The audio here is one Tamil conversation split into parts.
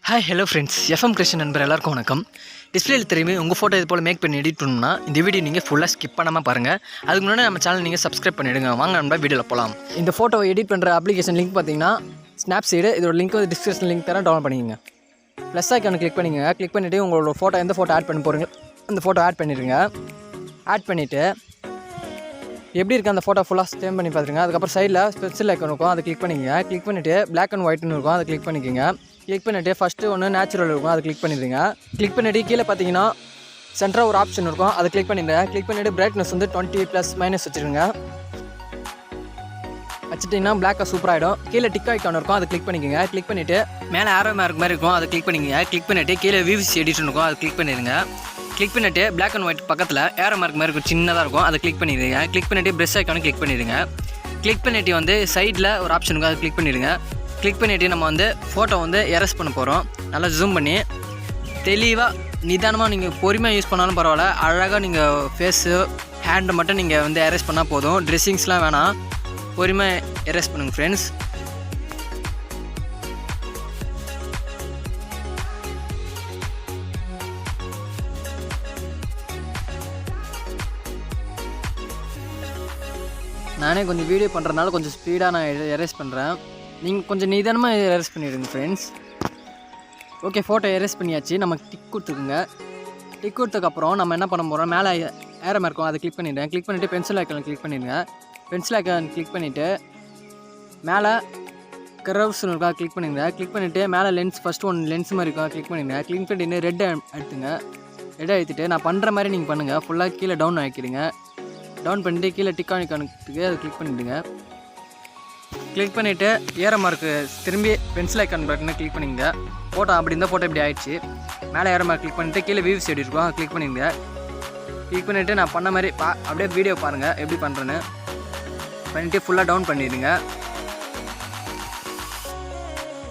ஹாய் ஹலோ ஃப்ரெண்ட்ஸ், Fmcreation நண்பர் எல்லாருக்கும் வணக்கம். டிஸ்பிளேயில் தெரியுமே உங்கள் ஃபோட்டோ இது போல் மேக் பண்ணி எடிட் பண்ணணும்னா இந்த வீடியோ நீங்கள் ஃபுல்லாக ஸ்கிப் பண்ணாமல் பாருங்கள். அதுக்கு முன்னாடி நம்ம சேனல் நீங்கள் சப்ஸ்கிரைப் பண்ணிவிடுங்க. வாங்க நம்ம வீடியோவில் போகலாம். இந்த ஃபோட்டோவை எடிட் பண்ணுற அப்ளிகேஷன் லிங்க் பார்த்தீங்கன்னா Snapseed. இதோட லிங்க் வந்து டிஸ்கிரிப்ஷன் லிங்க் தரேன், டவுன்லோட் பண்ணிக்கங்க. ப்ளஸ் ஐக்கான கிளிக் பண்ணிக்கங்க. கிளிக் பண்ணிவிட்டு உங்களோட ஃபோட்டோ எந்த ஃபோட்டோ ஆட் பண்ண போகிறீங்க அந்த ஃபோட்டோ ஆட் பண்ணிடுங்க. ஆட் பண்ணிவிட்டு எப்படி இருக்குது அந்த ஃபோட்டோ ஃபுல்லாக ஸ்டேம் பண்ணி பார்த்துருங்க. அதுக்கப்புறம் சைடில் ஸ்பெஷல் ஐக்கான் இருக்கும், அதை கிளிக் பண்ணிக்கங்க. கிளிக் பண்ணிவிட்டு பிளாக் அண்ட் ஒயிட்னு இருக்கும், அதை கிளிக் பண்ணிக்கோங்க. கிளிக் பண்ணிவிட்டு ஃபஸ்ட்டு ஒன்று நேச்சுரல் இருக்கும், அதை கிளிக் பண்ணிடுங்க. கிளிக் பண்ணிவிட்டு கீழே பார்த்தீங்கன்னா சென்டராக ஒரு ஆப்ஷன் இருக்கும், அதை கிளிக் பண்ணிடுங்க. கிளிக் பண்ணிவிட்டு பிரைட்னஸ் வந்து 20+- வச்சுருங்க. வச்சுட்டிங்கன்னா பிளாக்காக சூப்பராகிடும். கீழே டிக் ஐக்கான் இருக்கும், அதை கிளிக் பண்ணிக்கோங்க. கிளிக் பண்ணிவிட்டு மேலே ஆரோ மார்க் மாதிரி இருக்கும், அதை கிளிக் பண்ணிக்கங்க. கிளிக் பண்ணிவிட்டு கீழே விவிசி எடிஷன் இருக்கும், அதை கிளிக் பண்ணிடுங்க. கிளிக் பண்ணிவிட்டு பிளாக் அண்ட் ஒயிட் பக்கத்தில் ஏரோ மார்க் மாதிரி இருக்கும், சின்னதாக இருக்கும், அதை கிளிக் பண்ணிடுங்க. கிளிக் பண்ணிவிட்டு ப்ரெஷ் ஐக்கானை கிளிக் பண்ணிடுங்க. கிளிக் பண்ணிவிட்டு வந்து சைடில் ஒரு ஆப்ஷன் இருக்கும், அதை கிளிக் பண்ணிடுங்க. கிளிக் பண்ணிவிட்டு நம்ம வந்து ஃபோட்டோ வந்து எரேஸ் பண்ண போகிறோம். நல்லா ஜூம் பண்ணி தெளிவாக நிதானமாக நீங்கள் பொறுமையாக யூஸ் பண்ணாலும் பரவாயில்ல. அழகாக நீங்கள் ஃபேஸு ஹேண்டை மட்டும் நீங்கள் வந்து எரேஸ் பண்ணால் போதும். ட்ரெஸ்ஸிங்ஸ்லாம் வேணாம், பொறுமையாக எரேஸ் பண்ணுங்கள் ஃப்ரெண்ட்ஸ். நானே கொஞ்சம் வீடியோ பண்ணுறதுனால கொஞ்சம் ஸ்பீடாக நான் எரேஸ் பண்ணுறேன். நீங்கள் கொஞ்சம் நிதானமாக எரேஸ் பண்ணிவிடுங்க ஃப்ரெண்ட்ஸ். ஓகே, ஃபோட்டோ எரேஸ் பண்ணியாச்சு. நம்ம டிக் கொடுத்துக்குங்க. டிக் கொடுத்ததுக்கப்புறம் நம்ம என்ன பண்ண போகிறோம், மேலே ஏரோ இருக்கும், அதை கிளிக் பண்ணிவிடுங்க. கிளிக் பண்ணிவிட்டு பென்சில் ஐக்கான் கிளிக் பண்ணிடுங்க. பென்சில் ஐக்கான் கிளிக் பண்ணிவிட்டு மேலே கர்வ்ஸ்னு இருக்கும், அதை கிளிக் பண்ணிடுங்க. கிளிக் பண்ணிவிட்டு மேலே லென்ஸ் ஃபஸ்ட்டு ஒன்று லென்ஸ் மாதிரி இருக்கும், கிளிக் பண்ணிடுங்க. கிளிக் பண்ணிட்டு ரெட் எடுத்துங்க. ரெட் எடுத்துகிட்டு நான் பண்ணுற மாதிரி நீங்கள் பண்ணுங்கள். ஃபுல்லாக கீழே டவுன் ஆக்கிடுங்க. டவுன் பண்ணிவிட்டு கீழே டிக் ஐக்கானுக்கு அதை கிளிக் பண்ணிவிடுங்க. கிளிக் பண்ணிவிட்டு ஏரோ மார்க்கு திரும்பி பென்சில் ஐக்கான் பட்டனை கிளிக் பண்ணிங்க. ஃபோட்டோ அப்படி இருந்தால் ஃபோட்டோ இப்படி ஆகிடுச்சு. மேலே ஏரோ மார்க் கிளிக் பண்ணிவிட்டு கீழே வியூஸ் எப்படி இருக்கும், அதை கிளிக் பண்ணிங்க. கிளிக் பண்ணிவிட்டு நான் பண்ண மாதிரி அப்படியே வீடியோ பாருங்கள் எப்படி பண்ணுறேன்னு. பண்ணிவிட்டு ஃபுல்லாக டவுன் பண்ணிடுங்க.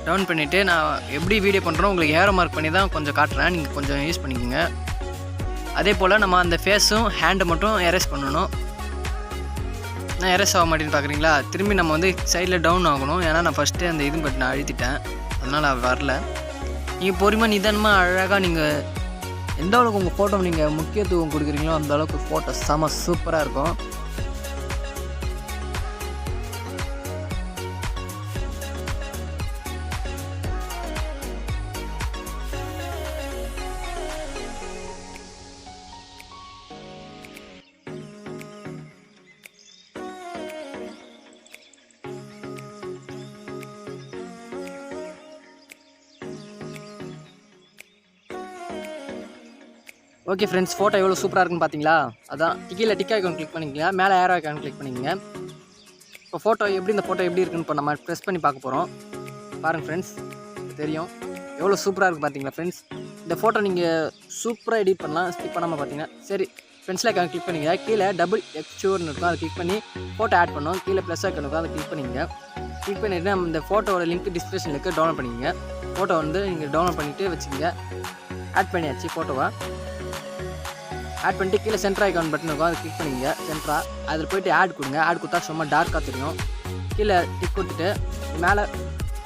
டவுன் பண்ணிவிட்டு நான் எப்படி வீடியோ பண்ணுறோம் உங்களுக்கு ஏரோ மார்க் பண்ணி தான் கொஞ்சம் காட்டுறேன், நீங்கள் கொஞ்சம் யூஸ் பண்ணிக்கோங்க. அதே போல் நம்ம அந்த ஃபேஸும் ஹேண்டை மட்டும் எரேஸ் பண்ணணும். நான் எரேஸ் ஆக மாட்டேன்னு பார்க்குறீங்களா? திரும்பி நம்ம வந்து சைடில் டவுன் ஆகணும். ஏன்னா நான் ஃபஸ்ட்டு அந்த இது பட்டு நான் அழுத்திட்டேன், அதனால் அது வரல. நீங்கள் பொறுமையாக நிதானமாக அழகாக நீங்கள் எந்த அளவுக்கு உங்கள் ஃபோட்டோ நீங்கள் முக்கியத்துவம் கொடுக்குறீங்களோ அந்த அளவுக்கு ஃபோட்டோ செம சூப்பராக இருக்கும். ஓகே ஃப்ரெண்ட்ஸ், ஃபோட்டோ எவ்வளோ சூப்பராக இருக்குன்னு பார்த்தீங்களா? அதான் கீழே டிக் ஐக்கான் கிளிக் பண்ணிக்கங்க, மேலே ஏரோ ஐக்கான் கிளிக் பண்ணிக்கங்க. இப்போ ஃபோட்டோ எப்படி இந்த ஃபோட்டோ எப்படி இருக்குன்னு இப்போ நம்ம ப்ரெஸ் பண்ணி பார்க்க போகிறோம். பாருங்கள் ஃப்ரெண்ட்ஸ், தெரியும் எவ்வளோ சூப்பராக இருக்குது பார்த்தீங்களா ஃப்ரெண்ட்ஸ்? இந்த ஃபோட்டோ நீங்கள் சூப்பராக எடிட் பண்ணலாம். ஸ்கிப் பண்ணாமல் பார்த்தீங்கன்னா சரி. பென்சில் ஐக்கான் கிளிக் பண்ணிங்க. கீழே டபுள் எக்ஸ்டோர்னு இருக்கும், அதை கிளிக் பண்ணி ஃபோட்டோ ஆட் பண்ணோம். கீழே ப்ளஸ் ஐக்கான் இருக்கும், அதை கிளிக் பண்ணிங்க. கிளிக் பண்ணிவிட்டு நம்ம இந்த ஃபோட்டோவோட லிங்க் டிஸ்கிரிப்ஷனில் இருக்குது, டவுன்லோட் பண்ணிக்கங்க. ஃபோட்டோ வந்து நீங்கள் டவுன்லோட் பண்ணிவிட்டு வச்சுக்கோங்க. ஆட் பண்ணியாச்சு ஃபோட்டோவை. ஆட் பண்ணிட்டு கீழே சென்டர் ஐக்கான் பட்டன் இருக்கும், அதை கிளிக் பண்ணிங்க. சென்டரா அதில் போய்ட்டு ஆட் கொடுங்க. ஆட் கொடுத்தா சும்மா டார்க்காக தெரியும். கீழே டிக் கொடுத்துட்டு மேலே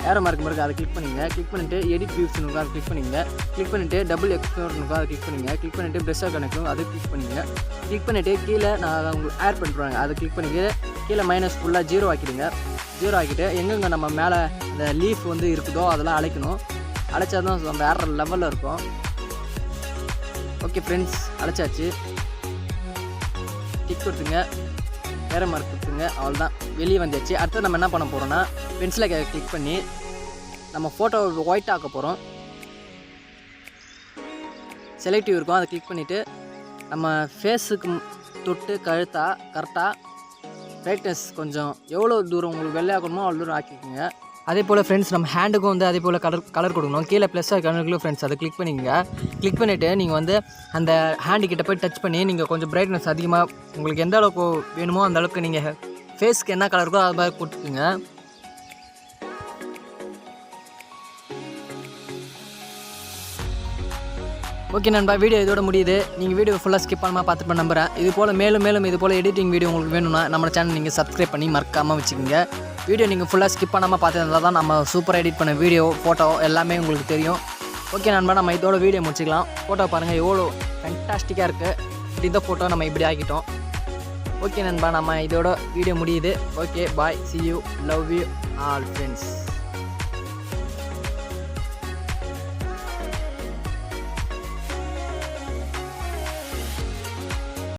ஏரோ மார்க் இருக்குது, அதை கிளிக் பண்ணிங்க. கிளிக் பண்ணிவிட்டு எடிட் வியூஸ்னு இருக்கும், அதை கிளிக் பண்ணிங்க. கிளிக் பண்ணிவிட்டு டபுள் எக்ஸ்ப்ளோர்னு இருக்கும், அதை கிளிக் பண்ணிங்க. கிளிக் பண்ணிவிட்டு ப்ரெஷ் ஐக்கானுக்கும் அதை கிளிக் பண்ணிங்க. கிளிக் பண்ணிவிட்டு கீழே நான் உங்களுக்கு ஆட் பண்ணிட்டுருவாங்க, அதை கிளிக் பண்ணிவிட்டு கீழே மைனஸ் ஃபுல்லாக 0 ஆக்கிடுங்க. 0 ஆக்கிட்டு எங்கெங்கே நம்ம மேலே அந்த லீஃப் வந்து இருக்குதோ அதெல்லாம் அழைக்கணும். அழைச்சா தான் அந்த வேறு லெவலில் இருக்கும். ஓகே ஃப்ரெண்ட்ஸ், அழைச்சாச்சு. டிக் கொடுத்துங்க, ஏரோ மார்க் கொடுத்துங்க, அவ்வளோதான் வெளியே வந்துச்சு. அடுத்து நம்ம என்ன பண்ண போகிறோம்னா பென்சிலை கிளிக் பண்ணி நம்ம ஃபோட்டோ ஒயிட் ஆக்க போகிறோம். செலக்டிவ் இருக்கும், அதை கிளிக் பண்ணிவிட்டு நம்ம ஃபேஸுக்கு தொட்டு கரெக்டாக பிரைட்னஸ் கொஞ்சம் எவ்வளோ தூரம் உங்களுக்கு வெள்ளையாக்கணுமோ அவ்வளோ தூரம் ஆக்கிக்கோங்க. அதே போல் ஃப்ரெண்ட்ஸ் நம்ம ஹேண்டுக்கும் வந்து அதே போல் கலர் கொடுக்கணும். கீழே ப்ளஸ் ஐக்கானுக்குள்ள ஃப்ரெண்ட்ஸ் அதை கிளிக் பண்ணிக்கங்க. கிளிக் பண்ணிவிட்டு நீங்கள் வந்து அந்த ஹேண்டு கிட்ட போய் டச் பண்ணி நீங்கள் கொஞ்சம் பிரைட்னஸ் அதிகமாக உங்களுக்கு எந்த அளவுக்கு வேணுமோ அந்த அளவுக்கு நீங்கள் ஃபேஸ்க்கு என்ன கலர் இருக்கோ அது மாதிரி கொடுத்துக்குங்க. ஓகே நண்பா, வீடியோ இதோட முடியுது. நீங்கள் வீடியோ ஃபுல்லாக ஸ்கிப் பண்ணாமல் பார்த்துட்டு நம்புகிறேன். இது போல் மேலும் இது போல் எடிட்டிங் வீடியோ உங்களுக்கு வேணும்னா நம்ம சேனல் நீங்கள் சப்ஸ்கிரைப் பண்ணி மறக்காமல் வச்சுக்கோங்க. வீடியோ நீங்கள் ஃபுல்லாக ஸ்கிப் பண்ணாமல் பார்த்துருந்தா தான் நம்ம சூப்பராக எடிட் பண்ண வீடியோ ஃபோட்டோ எல்லாமே உங்களுக்கு தெரியும். ஓகே நண்பா, நம்ம இதோட வீடியோ முடிச்சுக்கலாம். ஃபோட்டோ பாருங்கள் எவ்வளோ ஃபேன்டாஸ்டிக்காக இருக்குது. இந்த ஃபோட்டோ நம்ம இப்படி ஆக்கிட்டோம். ஓகே நண்பா, நம்ம இதோட வீடியோ முடியுது. Okay bye, see you, love you all friends.